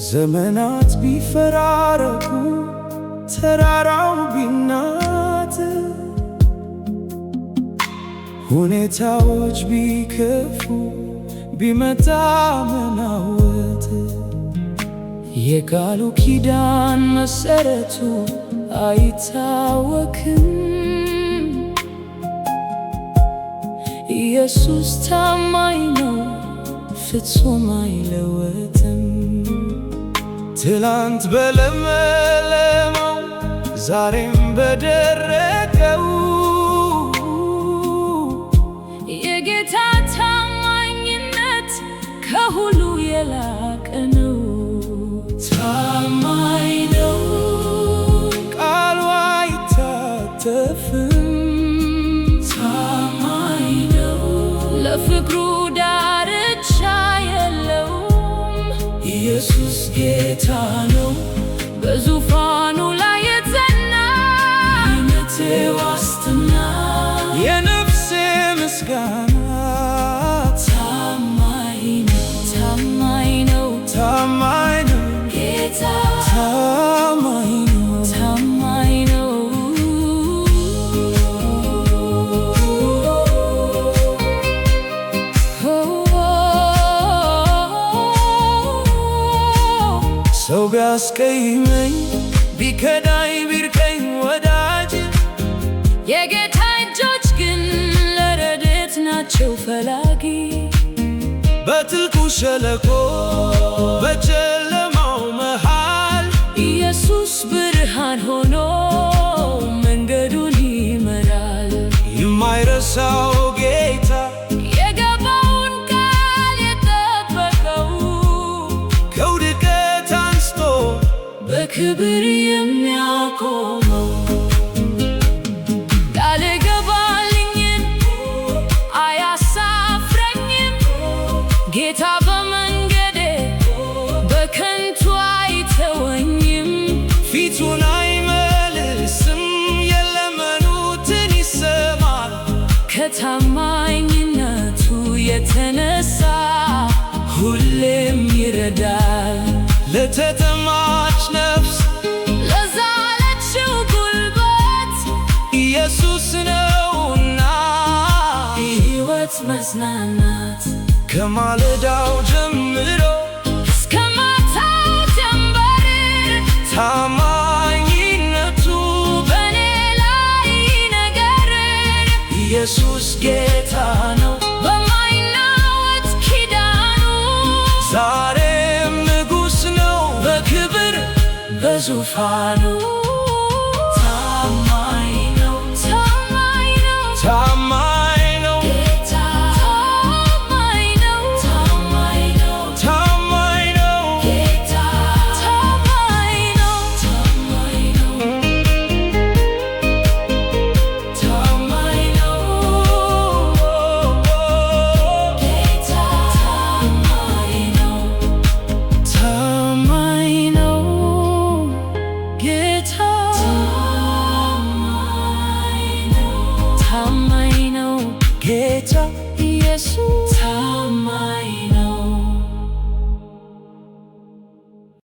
ዘመናት ቢፈራረቁ ተራራው ቢናት ሁኔታዎች ቢከፉ ቢመጣ መናወጥ የቃሉ ኪዳን መሰረቱ አይታወክም። ኢየሱስ ታማኝ ነው፣ ፍጹም አይለወጥም። ትላንት በለመለመው ዛሬም በደረቀው የጌታ ታማኝነት ከሁሉ የላቀ ነው። ታማኝ ነው፣ ቃሉ አይታጠፍም። ታማኝ ነው፣ ለፍቅሩ ዳርቻ የለውም። ኢየሱስ ጌታ ነው፣ በዙፋኑ ላይ የጸና የእምነቴ ዋስትና፣ የነፍሴ ምስጋና። ታማኝ ነው፣ ታማኝ ነው፣ ታማኝ ነው ጌታ ታማኝ ነው፣ ታማኝ ነው። ሰው ቢያስቀይመኝ ቢከዳኝ ቢርቀኝ ወዳጅ የጌታ እጆች ግን ለረድኤት ናቸው ፈላጊ። በጥልቁ ሸለቆ በጨለማው መሃል ኢየሱስ ብርሃን ሆኖ መንገዱን ይመራል። የማይረሳው ጌታ የገባውን ቃል የጠበቀው ከውድቀት አንስቶ በክብር የሚያቆመው ቃል ገባልኝን አያሳፍረኝም። ጌታ በመንገዴ በከንቱ አይተወኝም። ፊቱን አይመልስም፣ የለመኑትን ይሰማል። ከታማኝነቱ የተነሳ ሁሌም ይረዳል። ለተጠማች ነፍስ ለዛለችው ጉልበት ኢየሱስ ነውና የሕይወት መጽናናት ከማለዳው ጀምሮ እስከ ማታው ጀንበር ታማኝነቱ በኔ ላይ ነገር ኢየሱስ ጌታ ነው፣ በማይናወጥ ኪዳኑ ዛሬም ንጉሥ ነው በክብር በዙፋኑ። ታማኝ ነው፣ ታማኝ ነው፣ ታማኝ ነው ጌታ ታማኝ ነው፣ ታማኝ ነው፣ ታማኝ ነው ጌታ ታማኝ ነው፣ ታማኝ ነው፣ ታማኝ ነው፣ ጌታ ታማኝ ነው፣ ታማኝ ነው ጌታ ታማኝ ነው፣ ጌታ ኢየሱስ